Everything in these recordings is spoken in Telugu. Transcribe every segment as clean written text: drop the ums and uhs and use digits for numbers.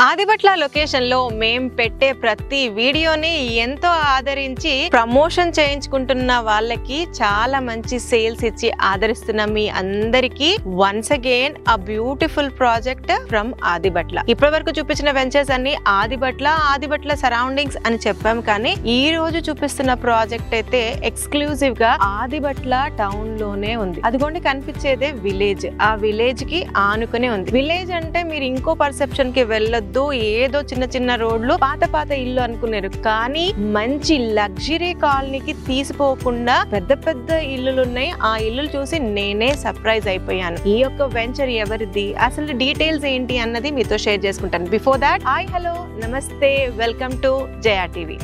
ఆదిబట్ల లొకేషన్ లో మేం పెట్టే ప్రతి వీడియోని ఎంతో ఆదరించి ప్రమోషన్ చేయించుకుంటున్న వాళ్ళకి చాలా మంచి సేల్స్ ఇచ్చి ఆదరిస్తున్న మీ అందరికి once again a beautiful project from Adibatla. ఇప్పటి వరకు చూపించిన వెంచర్స్ అన్ని ఆదిబట్ల సరౌండింగ్స్ అని చెప్పాం, కానీ ఈ రోజు చూపిస్తున్న ప్రాజెక్ట్ అయితే ఎక్స్క్లూజివ్ గా ఆదిబట్ల టౌన్ లోనే ఉంది. అదిగోండి కనిపించేదే విలేజ్. ఆ విలేజ్ కి ఆనుకునే ఉంది. విలేజ్ అంటే మీరు ఇంకో పర్సెప్షన్ కి వెళ్ళొద్దు, ఏదో చిన్న చిన్న రోడ్లు పాత ఇల్లు అనుకున్నారు, కానీ మంచి లగ్జరీ కాలనీకి తీసిపోకుండా పెద్ద పెద్ద ఇల్లులు ఉన్నాయి. ఆ ఇల్లులు చూసి నేనే సర్ప్రైజ్ అయిపోయాను. ఈ యొక్క వెంచర్ ఎవరిది, అసలు డీటెయిల్స్ ఏంటి అన్నది మీతో షేర్ చేసుకుంటాను. Before that, hi hello namaste, welcome to Jaya TV.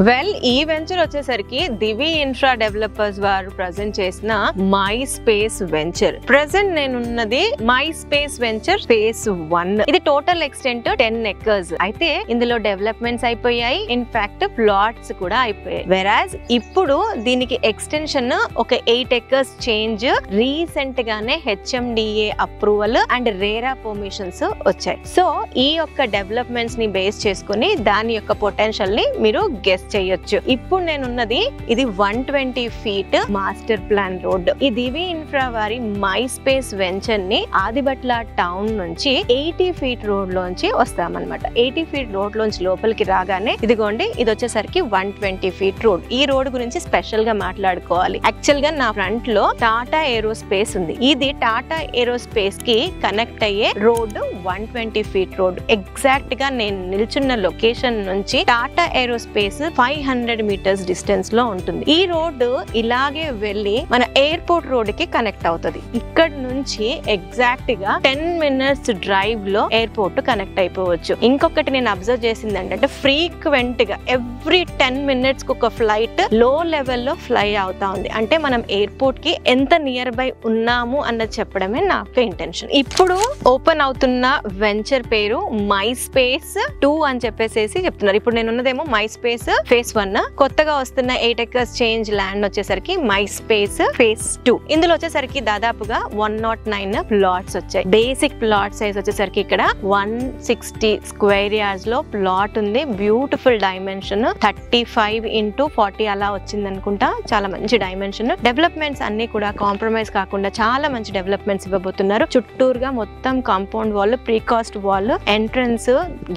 Well, ఈ వెంచర్ వచ్చేసరికి దివి ఇన్ఫ్రా డెవలపర్స్ వారు ప్రజెంట్ చేసిన మై స్పేస్ వెంచర్. ప్రెసెంట్ నేనున్నది మై స్పేస్ వెంచర్ ఫేజ్ 1. ఇది టోటల్ ఎక్స్టెంట్ 10 acres. అయితే ఇందులో డెవలప్మెంట్స్ అయిపోయాయి, ఇన్ఫాక్ట్ ప్లాట్స్ కూడా అయిపోయాయి. వెరాజ్ ఇప్పుడు దీనికి ఎక్స్టెన్షన్ ఒక 8 acres చేంజ్ రీసెంట్ గానే HMDA approval and RERA permissions వచ్చాయి. సో ఈ యొక్క డెవలప్మెంట్స్ ని బేస్ చేసుకుని దాని యొక్క పొటెన్షియల్ ని మీరు గెస్ చేయొచ్చు. ఇప్పుడు నేనున్నది ఇది 120 feet మాస్టర్ ప్లాన్ రోడ్. ఈ దివి ఇన్ఫ్రా వారి మై స్పేస్ వెంచర్ ని ఆదిబట్ల టౌన్ నుంచి 80 feet రోడ్ లోంచి వస్తామన్నమాట. 80 feet రోడ్ లోంచి లోపలికి రాగానే ఇదిగోండి, ఇది వచ్చేసరికి 120 feet రోడ్. ఈ రోడ్ గురించి స్పెషల్ గా మాట్లాడుకోవాలి. యాక్చువల్ గా నా ఫ్రంట్ లో టాటా ఏరోస్పేస్ ఉంది. ఇది టాటా ఏరోస్పేస్ కి కనెక్ట్ అయ్యే రోడ్ 120 feet రోడ్. ఎగ్జాక్ట్ గా నేను నిల్చున్న లొకేషన్ నుంచి టాటా ఏరోస్పేస్ 500 meters డిస్టెన్స్ లో ఉంటుంది. ఈ రోడ్డు ఇలాగే వెళ్ళి మన ఎయిర్పోర్ట్ రోడ్ కి కనెక్ట్ అవుతుంది. ఇక్కడ నుంచి ఎగ్జాక్ట్ గా 10 minutes డ్రైవ్ లో ఎయిర్పోర్ట్ కనెక్ట్ అయిపోవచ్చు. ఇంకొకటి నేను అబ్జర్వ్ చేసింది ఏంటంటే, ఫ్రీక్వెంట్ గా ఎవ్రీ 10 minutes కు ఒక ఫ్లైట్ లో లెవెల్ లో ఫ్లై అవుతా ఉంది. అంటే మనం ఎయిర్పోర్ట్ కి ఎంత నియర్ బై ఉన్నాము అన్నది చెప్పడమే నాకు ఇంటెన్షన్. ఇప్పుడు ఓపెన్ అవుతున్న వెంచర్ పేరు మై స్పేస్ 2 అని చెప్పేసి చెప్తున్నారు. ఇప్పుడు నేను ఉన్నదేమో మై స్పేస్ ఫేజ్ 1. కొత్తగా వస్తున్న 8 acres చేంజ్ ల్యాండ్ వచ్చేసరికి మై స్పేస్ ఫేజ్ 2. ఇందులో వచ్చేసరికి దాదాపుగా 109 ప్లాట్స్ వచ్చాయి. బేసిక్ ప్లాట్ సైజ్ వచ్చేసరికి ఇక్కడ 160 square yards లో ప్లాట్ ఉంది. బ్యూటిఫుల్ డైమెన్షన్ 35 into 40 అలా వచ్చింది అనుకుంటా. చాలా మంచి డైమెన్షన్. డెవలప్మెంట్స్ అన్ని కూడా కాంప్రమైజ్ కాకుండా చాలా మంచి డెవలప్మెంట్స్ ఇవ్వబోతున్నారు. చుట్టూరుగా మొత్తం compound wall, precast wall, entrance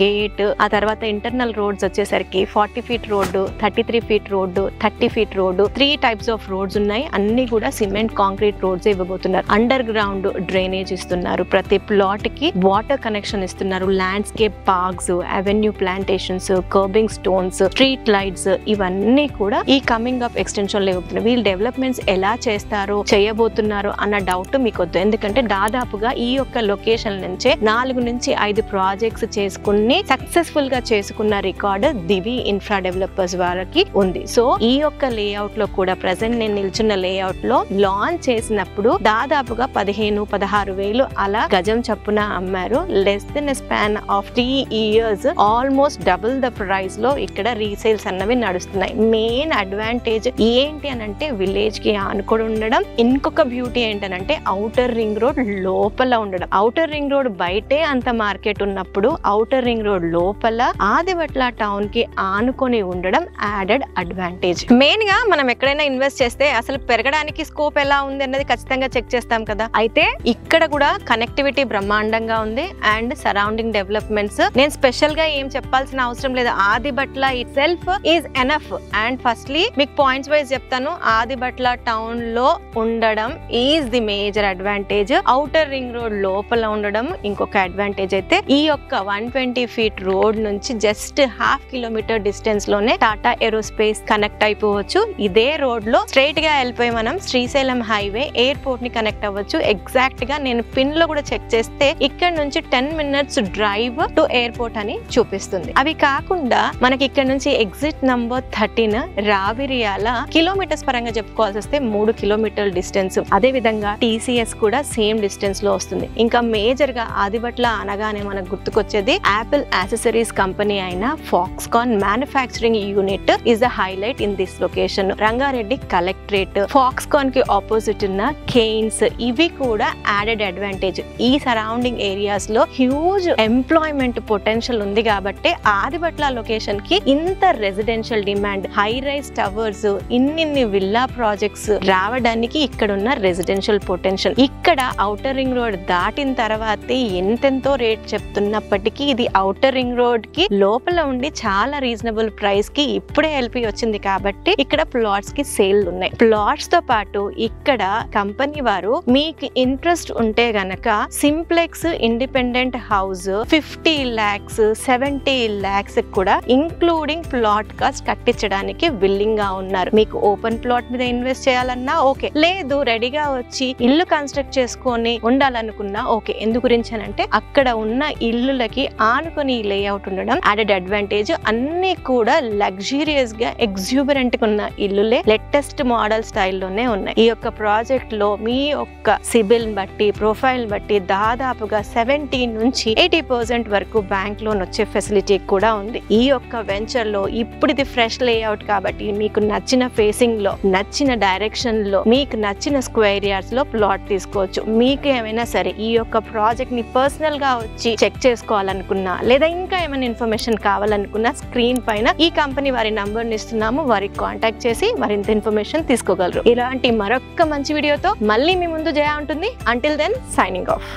gate, ఆ తర్వాత ఇంటర్నల్ రోడ్స్ వచ్చేసరికి 40 feet road, 33 feet road, 30 feet road, 3 types of roads ఉన్నాయి. అన్ని కూడా సిమెంట్ కాంక్రీట్ రోడ్స్ ఇవ్వబోతున్నారు. అండర్ గ్రౌండ్ డ్రైనేజ్ ఇస్తున్నారు. ప్రతి ప్లాట్ కి వాటర్ కనెక్షన్ ఇస్తున్నారు. Landscape parks, avenue plantations, kerbing stones, street lights, ఇవన్నీ కూడా ఈ కమింగ్ అప్ ఎక్స్టెన్షన్ లో ఇవ్వబోతున్నారు. వీళ్ళు డెవలప్మెంట్స్ ఎలా చేస్తారో చేయబోతున్నారు అన్న డౌట్ మీకు వద్దు. ఎందుకంటే దాదాపుగా ఈ యొక్క లొకేషన్ నుంచే 4 నుంచి 5 ప్రాజెక్ట్స్ చేసుకుని సక్సెస్ఫుల్ గా చేసుకున్న రికార్డ్ దివి ఇన్ఫ్రా డెవలపర్స్ వారికి ఉంది. సో ఈ యొక్క లేఅవుట్ లో కూడా ప్రెసెంట్ నేను నిల్చున్న లేఅవుట్ లో లాంచ్ చేసినప్పుడు దాదాపుగా 15-16 వేలు అలా గజం చప్పున అమ్మారు. Less than span of 3 years almost double the price లో ఇక్కడ రీసేల్స్ అన్నవి నడుస్తున్నాయి. మెయిన్ అడ్వాంటేజ్ ఏంటి అనంటే విలేజ్ కి ఆనుకొని ఉండడం. ఇంకొక బ్యూటీ ఏంటనంటే ఔటర్ రింగ్ రోడ్ లోపల ఉండడం. ఔటర్ రింగ్ రోడ్ బయటే అంత మార్కెట్ ఉన్నప్పుడు ఔటర్ రింగ్ రోడ్ లోపల ఆదిబట్ల టౌన్ కి ఆనుకొని ఉండడం యాడెడ్ అడ్వాంటేజ్. మెయిన్ గా మనం ఎక్కడైనా ఇన్వెస్ట్ చేస్తే అసలు పెరగడానికి స్కోప్ ఎలా ఉంది అన్నది ఖచ్చితంగా చెక్ చేస్తాం కదా. అయితే ఇక్కడ కూడా కనెక్టివిటీ బ్రహ్మాండంగా ఉంది అండ్ సరౌండింగ్ డెవలప్మెంట్స్. నేను స్పెషల్ గా ఏం చెప్పాల్సిన అవసరం లేదు. Adibatla it self is enough. And firstly మీకు పాయింట్స్ వైజ్ చెప్తాను. ఆదిబట్ల టౌన్ లో ఉండడం is the major advantage. Outer ring road లోపల ఉండడం ఇంకొక అడ్వాంటేజ్. అయితే ఈ యొక్క 120 feet రోడ్ నుంచి జస్ట్ 1/2 kilometer డిస్టెన్స్ లోనే పక్కనే టాటా ఏరోస్పేస్ కనెక్ట్ అయిపోవచ్చు. ఇదే రోడ్ లో స్ట్రైట్ గా వెళ్ళిపోయి మనం శ్రీశైలం హైవే ఎయిర్పోర్ట్ ని కనెక్ట్ అవ్వచ్చు. ఎగ్జాక్ట్ గా నేను పిన్ లో కూడా చెక్ చేస్తే ఇక్కడ నుంచి 10 minutes డ్రైవ్ టు ఎయిర్పోర్ట్ అని చూపిస్తుంది. అవి కాకుండా మనకి ఇక్కడ నుంచి ఎగ్జిట్ నంబర్ 13 రావిరియాల కిలోమీటర్స్ పరంగా చెప్పుకోవాల్సి వస్తే 3 kilometer డిస్టెన్స్. అదే విధంగా TCS కూడా సేమ్ డిస్టెన్స్ లో వస్తుంది. ఇంకా మేజర్ గా ఆదిబట్ల అనగానే మనకు గుర్తుకొచ్చేది యాపిల్ యాక్సెసరీస్ కంపెనీ అయిన Foxconn manufacturing unit is the highlight in this location. Rangareddy collectorate, Foxconn కి ఆపోజిట్ ఉన్న కేన్స్, ఇవి కూడా యాడెడ్ అడ్వాంటేజ్. ఈ సరౌండింగ్ ఏరియాస్ లో హ్యూజ్ ఎంప్లాయ్మెంట్ పొటెన్షియల్ ఉంది కాబట్టి ఆదిబట్ల లొకేషన్ కి ఇంత residential demand, high rise towers, ఇన్ని విల్లా ప్రాజెక్ట్స్ రావడానికి ఇక్కడ ఉన్న రెసిడెన్షియల్ పొటెన్షియల్. ఇక్కడ ఔటర్ రింగ్ రోడ్ దాటిన తర్వాత ఎంతెంతో రేట్ చెప్తున్నప్పటికీ ఇది ఔటర్ రింగ్ రోడ్ కి లోపల ఉండి చాలా రీజనబుల్ ప్రైస్ కి ఇప్పుడే ఎల్పి వచ్చింది కాబట్టి ఇక్కడ ప్లాట్స్ కి సేల్ ఉన్నాయి. ప్లాట్స్ తో పాటు ఇక్కడ కంపెనీ వారు మీకు ఇంట్రెస్ట్ ఉంటే గనక simplex independent house 50 lakhs 70 lakhs కూడా ఇంక్లూడింగ్ ప్లాట్ కాస్ట్ కట్టించడానికి విల్లింగ్ గా ఉన్నారు. మీకు ఓపెన్ ప్లాట్ మీద ఇన్వెస్ట్ చేయాలన్నా ఓకే, లేదు రెడీగా వచ్చి ఇల్లు కన్స్ట్రక్ట్ చేసుకొని ఉండాలనుకున్నా ఓకే. ఎందు గురించి అంటే అక్కడ ఉన్న ఇల్లులకి ఆనుకొని లేఅవుట్ ఉండడం యాడెడ్ అడ్వాంటేజ్. అన్ని కూడా లగ్జూరియస్ గా ఎగ్జూబరెంట్ గా ఉన్న ఇల్లులే లేటెస్ట్ మోడల్ స్టైల్లోనే ఉన్నాయి. ఈ యొక్క ప్రాజెక్ట్ లో మీ యొక్క సిబిల్ బట్టి, ప్రొఫైల్ బట్టి దాదాపుగా 70 నుంచి 80% వరకు బ్యాంక్ లోన్ వచ్చే ఫెసిలిటీ కూడా ఉంది. ఈ యొక్క వెంచర్ లో ఇప్పుడు ఇది ఫ్రెష్ లేఅవుట్ కాబట్టి మీకు నచ్చిన ఫేసింగ్ లో, నచ్చిన డైరెక్షన్ లో, మీకు నచ్చిన స్క్వేర్ యార్డ్స్ లో ప్లాట్ తీసుకోవచ్చు. మీకు ఏమైనా సరే ఈ యొక్క ప్రాజెక్ట్ ని పర్సనల్ గా వచ్చి చెక్ చేసుకోవాలనుకున్నా లేదా ఇంకా ఏమైనా ఇన్ఫర్మేషన్ కావాలనుకున్నా స్క్రీన్ పైన ఈ కంపెనీ వారి నంబర్ ని ఇస్తున్నాము, వారికి కాంటాక్ట్ చేసి మరింత ఇన్ఫర్మేషన్ తీసుకోగలరు. ఇలాంటి మరొక మంచి వీడియోతో మళ్ళీ మీ ముందు జయ ఉంటుంది. Until then signing of.